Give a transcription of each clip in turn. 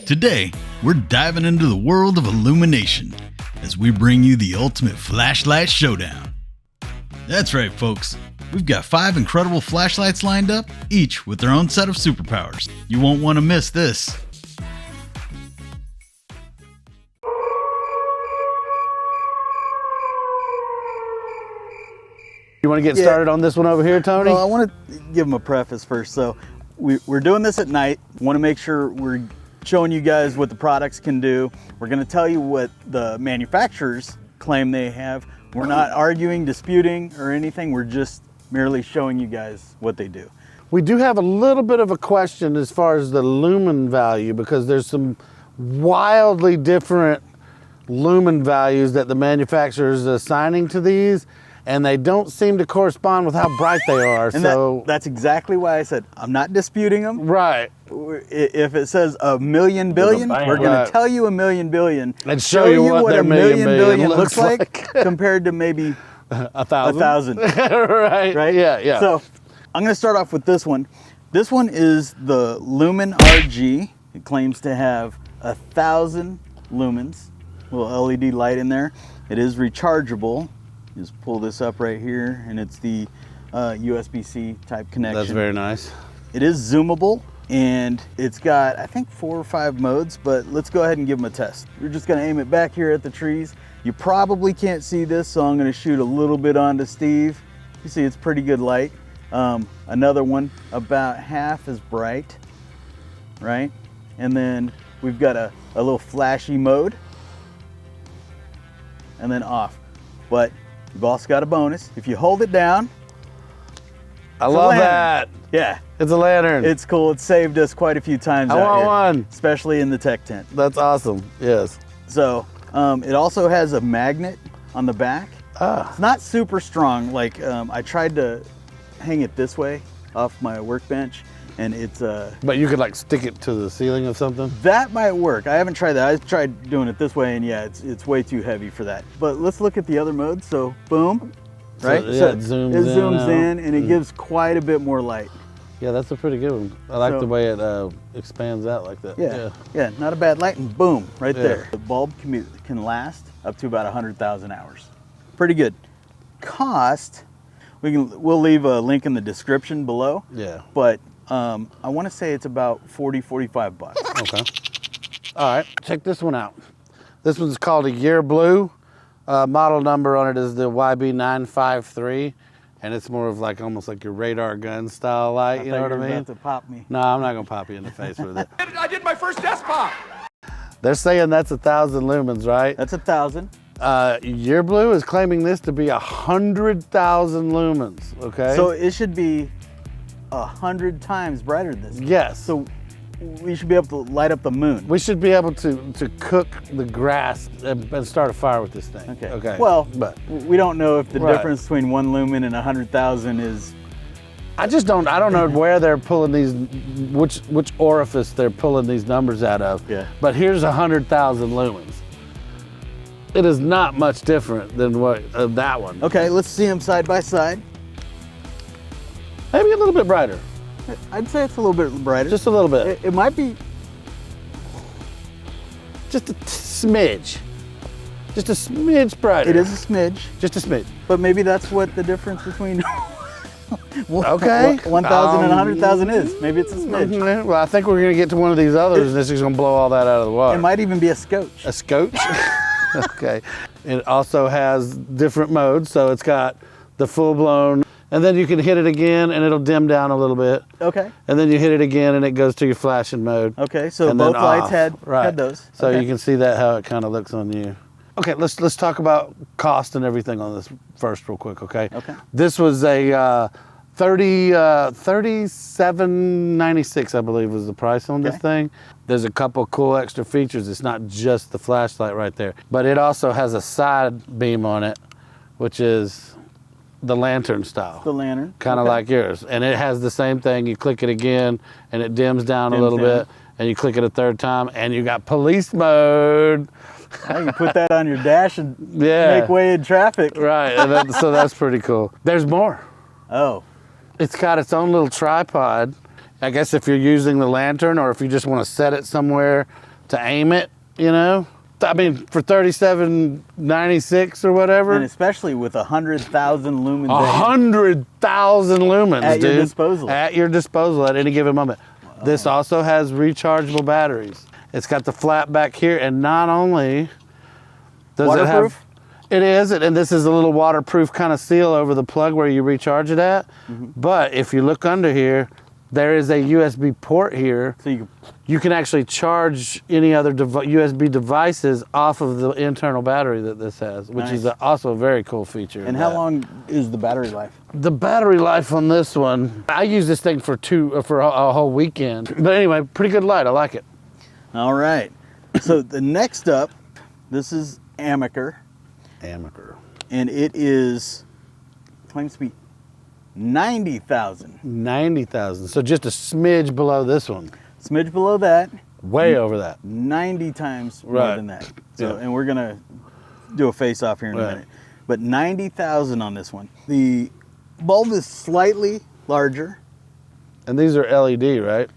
Today, we're diving into the world of illumination as we bring you the ultimate Flashlight Showdown. That's right, folks. We've got 5 incredible flashlights lined up, each with their own set of superpowers. You won't want to miss this. You want to get started on this one over here, Tony? Well, I want to give them a preface first. So we're doing this at night. Want to make sure we're showing you guys what the products can do. We're going to tell you what the manufacturers claim they have. We're not arguing, disputing, or anything. We're just merely showing you guys what they do. We do have a little bit of a question as far as the lumen value, because there's some wildly different lumen values that the manufacturers are assigning to these, and they don't seem to correspond with how bright they are. And so that's exactly why I said I'm not disputing them. Right. If it says a million billion, we're going to tell you a million billion and show you what a million billion looks like compared to maybe a thousand. Right? Yeah. So I'm going to start off with this one. This one is the Lumen RG. It claims to have 1,000 lumens, little LED light in there. It is rechargeable. Just pull this up right here, and it's the USB-C type connection. That's very nice. It is zoomable, and it's got, I think, 4 or 5 modes, but let's go ahead and give them a test. We're just gonna aim it back here at the trees. You probably can't see this, so I'm gonna shoot a little bit onto Steve. You see it's pretty good light. Another one, about half as bright, right? And then we've got a little flashy mode, and then off. But you've also got a bonus. If you hold it down, I love that. Yeah. It's a lantern. It's cool. It saved us quite a few times I out want here, one. especially in the tech tent. That's awesome. Yes. So it also has a magnet on the back. Ah. It's not super strong. Like I tried to hang it this way off my workbench, and it's But you could like stick it to the ceiling of something? that might work. I haven't tried that. I tried doing it this way, and yeah, it's way too heavy for that. But let's look at the other mode. So boom, right? So, yeah, it zooms in and it gives quite a bit more light. Yeah, that's a pretty good one. I like the way it expands out like that. Yeah, not a bad light, and boom, right there. The bulb can last up to about 100,000 hours. Pretty good. Cost, we'll leave a link in the description below. Yeah. But I want to say it's about 40, 45 bucks. Okay. All right, check this one out. This one's called a Year Blue. Model number on it is the YB953. And it's more of like almost like your radar gun style light, you know what I mean? About to pop me. No, I'm not gonna pop you in the face with it. I did my first desk pop. They're saying that's 1,000 lumens, right? That's 1,000. Year Blue is claiming this to be 100,000 lumens, okay? So it should be 100 times brighter than this. Yes. So we should be able to light up the moon. We should be able to cook the grass and start a fire with this thing. Okay. Well, but we don't know if the Right. difference between 1 lumen and 100,000 is. I don't know where they're pulling these, which orifice they're pulling these numbers out of. Yeah. But here's 100,000 lumens. It is not much different than that one. Okay, let's see them side by side. Maybe a little bit brighter. I'd say it's a little bit brighter. Just a little bit. It might be. Just a smidge. Just a smidge brighter. It is a smidge, Just a smidge. but maybe that's what the difference between Okay. 1,000 and 100,000 is. Maybe it's a smidge. Well, I think we're going to get to one of these others, and this is going to blow all that out of the water. It might even be a scotch. A scotch? Okay. It also has different modes, so it's got the full-blown, and then you can hit it again, and it'll dim down a little bit. Okay. And then you hit it again, and it goes to your flashing mode. Okay, so and both then lights off. had those. So Okay. you can see that how it kind of looks on you. Okay, let's talk about cost and everything on this first real quick, okay? Okay. This was a $37.96, I believe, was the price on this Okay. thing. There's a couple cool extra features. It's not just the flashlight right there, but it also has a side beam on it, which is the lantern style. The lantern. Kind of Okay. like yours. And it has the same thing. You click it again and it dims down a little down. bit, and you click it a third time and you got police mode. You can put that on your dash and Yeah. make way in traffic. Right, and so that's pretty cool. There's more. Oh, It's got its own little tripod, I guess if you're using the lantern or if you just want to set it somewhere to aim it, you know. I mean, for $37.96 or whatever. And especially with 100,000 lumens. 100,000 lumens, at dude. your disposal. At your disposal at any given moment. This also has rechargeable batteries. It's got the flap back here, and not only does Waterproof? it have... It is, and this is a little waterproof kind of seal over the plug where you recharge it at. But if you look under here, there is a USB port here. So you can actually charge any other USB devices off of the internal battery that this has, which is also a very cool feature. And how long is the battery life? The battery life on this one, I use this thing for a whole weekend. But anyway, pretty good light. I like it. All right. So the next up, this is Amaker. And it claims to be 90,000. 90,000. So just a smidge below this one. Smidge below that. Way over that. 90 times more than that. So, and we're gonna do a face-off here in a minute. But 90,000 on this one. The bulb is slightly larger. And these are LED, right?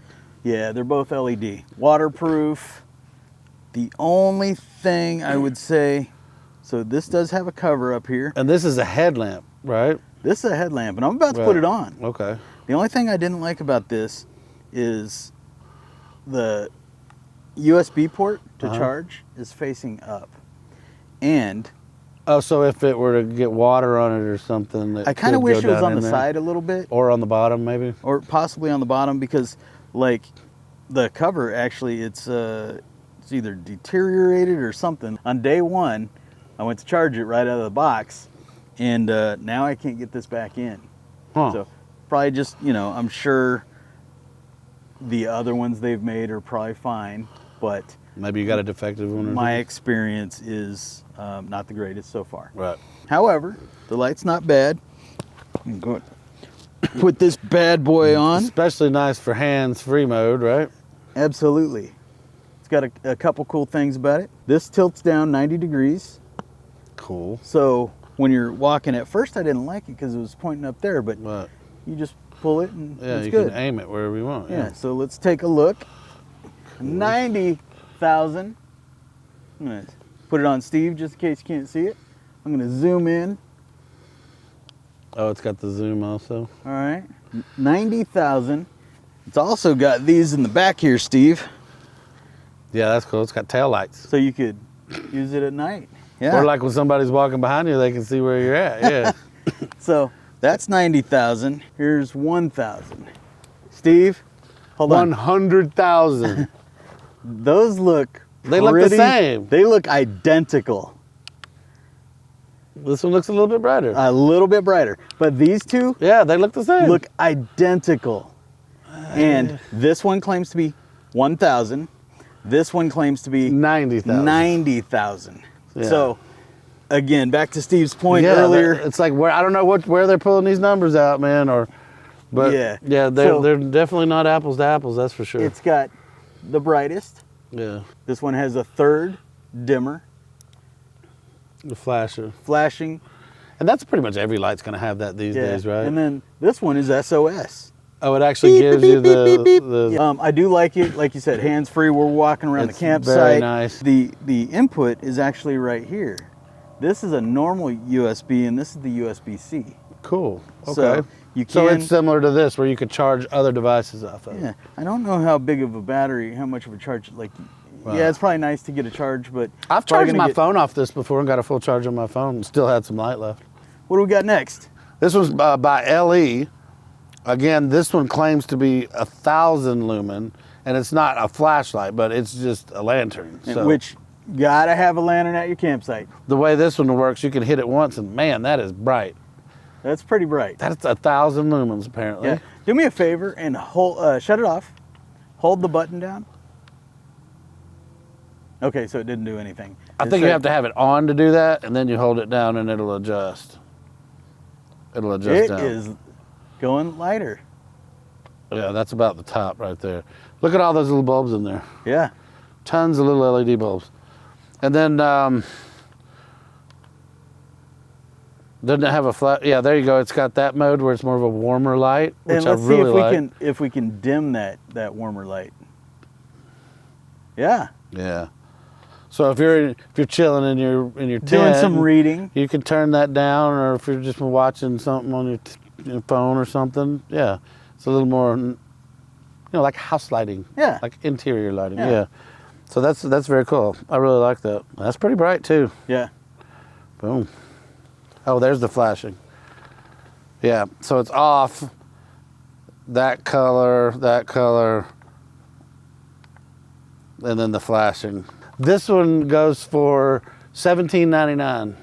Yeah, they're both LED. Waterproof. The only thing I would say, so this does have a cover up here. And this is a headlamp, right? This is a headlamp, and I'm about to put it on. Okay. The only thing I didn't like about this is the USB port to charge is facing up. And oh, so if it were to get water on it or something, I kind of wish it was on the side a little bit. Or on the bottom, maybe? Or possibly on the bottom, because like the cover actually, it's either deteriorated or something. On day one, I went to charge it right out of the box, and now I can't get this back in. So probably just, you know, I'm sure the other ones they've made are probably fine, but maybe you got a defective one or something. My experience is not the greatest so far. Right. However, the light's not bad. I'm going to put this bad boy on. Especially nice for hands-free mode, right? Absolutely. It's got a couple cool things about it. This tilts down 90 degrees. Cool. So when you're walking, at first I didn't like it because it was pointing up there, but you just pull it and it's good. Can aim it wherever you want. Yeah, so let's take a look. Cool. 90,000. I'm going to put it on Steve just in case you can't see it. I'm going to zoom in. Oh, it's got the zoom also. All right. 90,000. It's also got these in the back here, Steve. Yeah, that's cool. It's got tail lights. So you could use it at night. Yeah. Or like when somebody's walking behind you, they can see where you're at. Yeah. So that's 90,000. Here's 1,000. Steve, hold on. 100,000. Those look look the same. They look identical. This one looks a little bit brighter. A little bit brighter. But these two, yeah, they look the same. Look identical. And this one claims to be 1,000. This one claims to be 90,000. 90,000. Yeah. So, again, back to Steve's point earlier. It's like I don't know where they're pulling these numbers out, man. But they're definitely not apples to apples. That's for sure. It's got the brightest. Yeah. This one has a third dimmer. The flasher. Flashing. And that's pretty much every light's going to have that these days, right? And then this one is SOS. Oh, it actually gives you the I do like it. Like you said, hands-free. We're walking around the campsite. Very nice. The input is actually right here. This is a normal USB, and this is the USB-C. Cool. Okay. So so it's similar to this, where you could charge other devices off of. Yeah. I don't know how big of a battery, how much of a charge. Like, yeah, it's probably nice to get a charge, but I've charged my phone off this before and got a full charge on my phone and still had some light left. What do we got next? This one's by LE. Again, this one claims to be 1,000 lumen, and it's not a flashlight, but it's just a lantern. So which, gotta have a lantern at your campsite. The way this one works, you can hit it once, and man, that is bright. That's pretty bright. That's 1,000 lumens, apparently. Yeah. Do me a favor and shut it off. Hold the button down. Okay, so it didn't do anything. I think you have to have it on to do that, and then you hold it down, and it'll adjust. It'll adjust down. It is going lighter. Yeah, that's about the top right there. Look at all those little bulbs in there. Yeah. Tons of little LED bulbs. And then Doesn't it have a flat? Yeah, there you go. It's got that mode where it's more of a warmer light, which And let's I really see if like. if we can dim that warmer light. Yeah. Yeah. So if you're chilling in your tent, Doing some reading. you can turn that down, or if you're just watching something on your phone or something, yeah, it's a little more, like house lighting. Yeah. Like interior lighting. Yeah. Yeah. So that's very cool. I really like that. That's pretty bright too. Yeah. Boom. Oh, there's the flashing. Yeah. So it's off. That color, and then the flashing. This one goes for $17.99.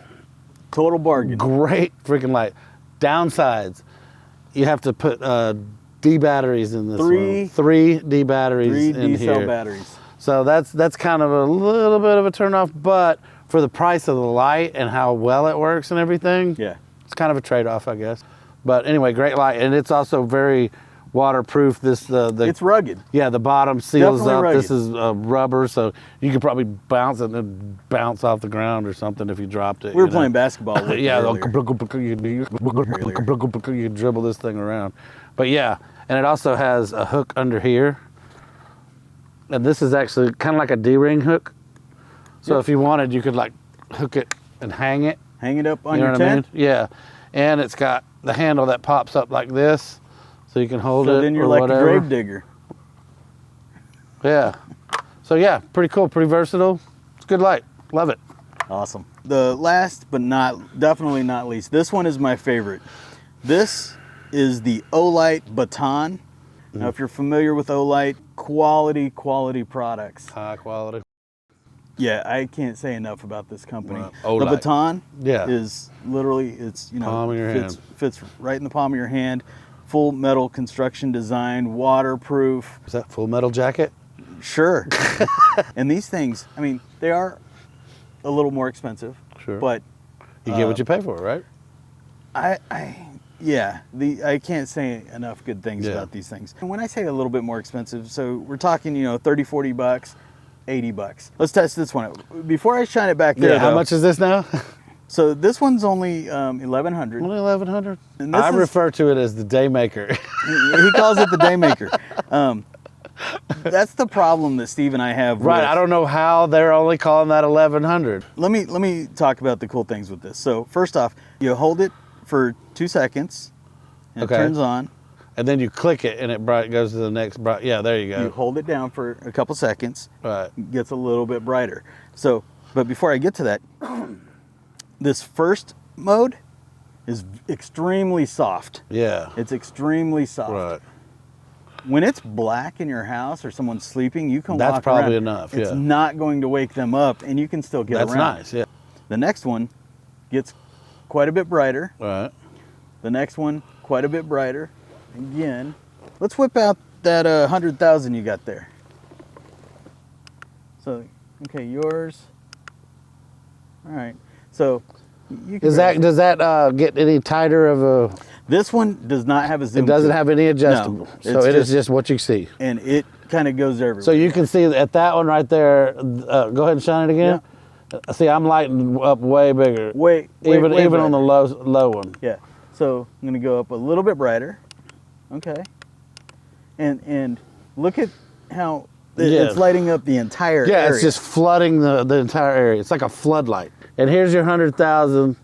Total bargain. Great freaking light. Downsides, you have to put D batteries in this one. 3 D batteries 3 in D cell here. batteries. So that's kind of a little bit of a turnoff, but for the price of the light and how well it works and everything, Yeah. it's kind of a trade-off, I guess. But anyway, great light, and it's also very waterproof. It's rugged. Yeah, the bottom seals Definitely up. rugged. This is rubber, so you could probably bounce it and bounce off the ground or something if you dropped it. We were playing basketball with it Yeah, earlier. you dribble this thing around. But yeah, and it also has a hook under here. And this is actually kind of like a D-ring hook. So Yep. if you wanted, you could like hook it and hang it. Hang it up on You know your what I tent. mean? Yeah. And it's got the handle that pops up like this, so you can hold it. So then you're or like whatever. a grave digger. Yeah. So yeah, pretty cool, pretty versatile. It's good light. Love it. Awesome. The last but definitely not least, this one is my favorite. This is the Olight Baton. Now, if you're familiar with Olight, quality products. High quality. Yeah, I can't say enough about this company. Right. The Olight. Baton Yeah. is literally, Palm of your hand. fits right in the palm of your hand. Full metal construction design, waterproof. Is that Full Metal Jacket? Sure. And these things, I mean, they are a little more expensive. Sure. But You get what you pay for, right? I can't say enough good things Yeah. about these things. And when I say a little bit more expensive, so we're talking, $30-$40, $80. Let's test this one out. Before I shine it back there, Yeah. How though, much is this now? So this one's only $1,100. Only $1,100. And this I is- refer to it as the Daymaker. He calls it the Daymaker. That's the problem that Steve and I have. Right. with- I don't know how they're only calling that 1,100. Let me talk about the cool things with this. So first off, you hold it for 2 seconds, and Okay. it turns on. And then you click it, and it goes to the next bright. Yeah, there you go. You hold it down for a couple seconds. Right. It gets a little bit brighter. So, but before I get to that, this first mode is extremely soft. Yeah. It's extremely soft. Right. When it's black in your house or someone's sleeping, you can That's walk probably around. enough, It's yeah. not going to wake them up, and you can still get That's around. nice. Yeah. The next one gets quite a bit brighter. Right. The next one, quite a bit brighter. Again, let's whip out that 100,000 you got there. So, okay, yours. All right. So, you can Does that get any tighter of a? This one does not have a zoom. It doesn't to have any adjustable. No, So it's it is just what you see. and it kind of goes everywhere. So you can see at that one right there. Go ahead and shine it again. See, I'm lighting up way bigger. Way even brighter. on the low one. Yeah. So I'm gonna go up a little bit brighter. Okay. And look at how it's lighting up the entire Yeah, area. it's just flooding the entire area. It's like a floodlight. And here's your 100,000.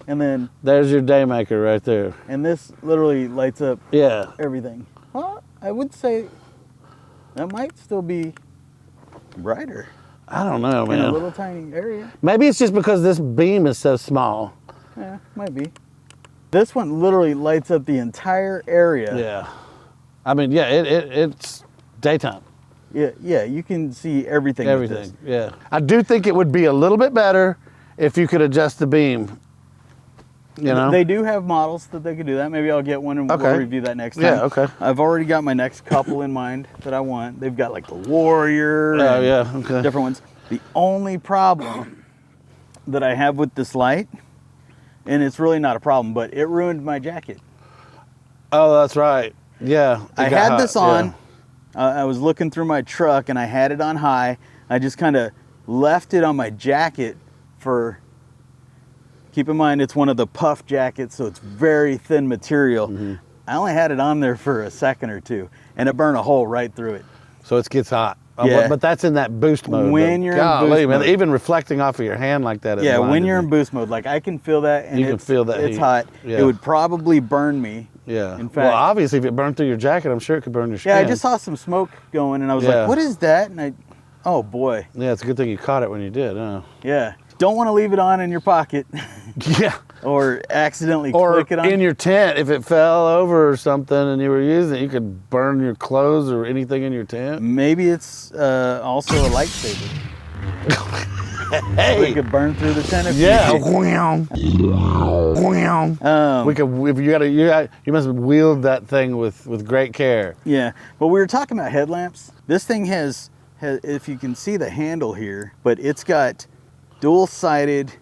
And then There's your Daymaker right there. and this literally lights up Yeah. everything. Well, I would say that might still be brighter I don't know, in a man. little tiny area. Maybe it's just because this beam is so small. Yeah, might be. This one literally lights up the entire area. Yeah. I mean, yeah, it's daytime. Yeah, you can see everything. with this. Everything. Yeah. I do think it would be a little bit better if you could adjust the beam. You know? They do have models that they could do that. Maybe I'll get one and Okay. we'll review that next time. Yeah, okay. I've already got my next couple in mind that I want. They've got like the Warrior. Oh, and yeah, okay. Different ones. The only problem that I have with this light, and it's really not a problem, but it ruined my jacket. Oh, that's right. Yeah. I it got had hot, this on. I was looking through my truck and I had it on high. I just kind of left it on my jacket for Keep in mind, it's one of the puff jackets, so it's very thin material. I only had it on there for a second or two, and it burned a hole right through it. So it gets hot. Yeah. But that's in that boost mode. When you're in boost mode. Even reflecting off of your hand like that. Yeah, when you're in boost mode, like I can feel that, and you can feel that it's heat. hot. Yeah. It would probably burn me. Yeah. In fact, well, obviously, if it burned through your jacket, I'm sure it could burn your skin. yeah, I just saw some smoke going, and I was like, "What is that?" And oh boy. Yeah, it's a good thing you caught it when you did. Huh? Yeah. Don't want to leave it on in your pocket. Yeah. Or accidentally Or click it on. in your tent, if it fell over or something and you were using it, you could burn your clothes or anything in your tent. Maybe it's also a lightsaber. Hey. We could burn through the tent if Yeah. you We could. If you must have wheeled that thing with great care. Yeah, but we were talking about headlamps. This thing has, if you can see the handle here, but it's got dual-sided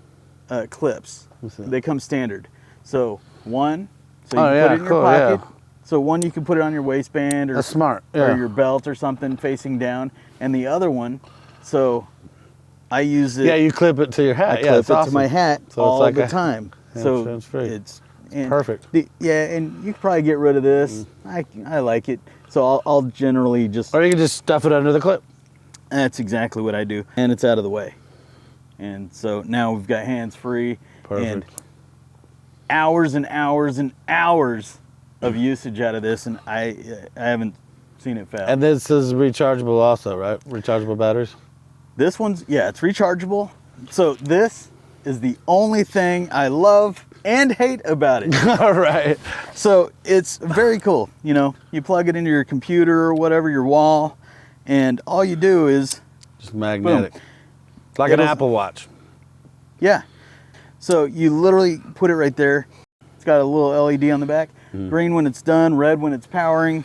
clips. They come standard. So one, so you can put it in your pocket. Yeah. So one, you can put it on your waistband or, That's smart. Yeah. or your belt or something facing down. And the other one, so I use it. Yeah, you clip it to your hat. I Yeah, clip it's it awesome. to my hat So all it's like the time. So hands-free. it's perfect. Yeah, and you can probably get rid of this. I like it. So I'll generally just. Or you can just stuff it under the clip. That's exactly what I do, and it's out of the way. And so now we've got hands free. Perfect. And hours and hours and hours of usage out of this, and I haven't seen it fail. And this is rechargeable also, right? Rechargeable batteries? This one's, yeah, it's rechargeable. So this is the only thing I love and hate about it. All right. So it's very cool. You know, you plug it into your computer or whatever, your wall, and all you do is Just magnetic. boom. Like an Apple Watch. Yeah. So you literally put it right there. It's got a little LED on the back. Green when it's done, red when it's powering.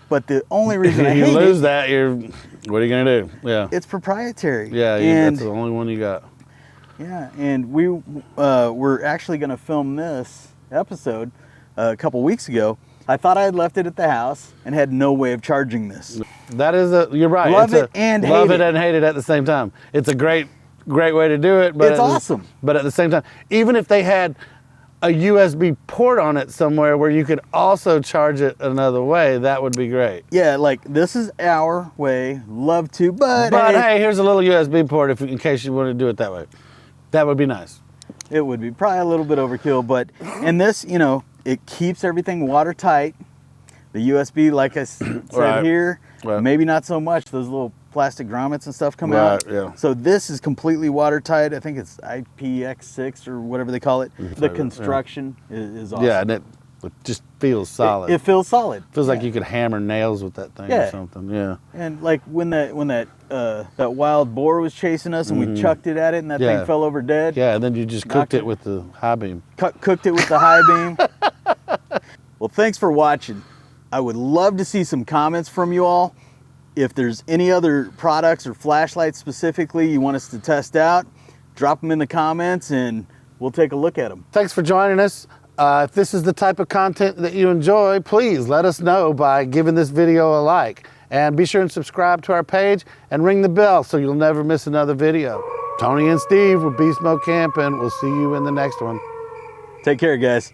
But the only reason I you hate lose it, that, what are you gonna do? Yeah. it's proprietary. Yeah, and that's the only one you got. yeah, and we're actually going to film this episode a couple weeks ago. I thought I had left it at the house and had no way of charging this. That is you're right. Love it and hate love it it. and hate it at the same time. It's a great way to do it. But It's awesome. But at the same time, even if they had a USB port on it somewhere where you could also charge it another way, that would be great. Yeah, like this is our way. Love to, but Hey, here's a little USB port in case you want to do it that way. That would be nice. it would be probably a little bit overkill. But and this, you know, it keeps everything watertight. The USB, like I said Right. here, Right. maybe not so much. Those little plastic grommets and stuff come out. Right, yeah. So this is completely watertight. I think it's IPX6 or whatever they call it. The construction is awesome. Yeah, and it just feels solid. It feels solid. feels like Yeah. you could hammer nails with that thing Yeah. or something. Yeah. And like when that wild boar was chasing us and we chucked it at it and that Yeah. thing fell over dead. Yeah, and then you just Knocked cooked it. it with the high beam. Cooked it with the high beam. Well, thanks for watching. I would love to see some comments from you all. If there's any other products or flashlights specifically you want us to test out, drop them in the comments and we'll take a look at them. Thanks for joining us. If this is the type of content that you enjoy, please let us know by giving this video a like. And be sure and subscribe to our page and ring the bell so you'll never miss another video. Tony and Steve with Beastmode Camping. We'll see you in the next one. Take care, guys.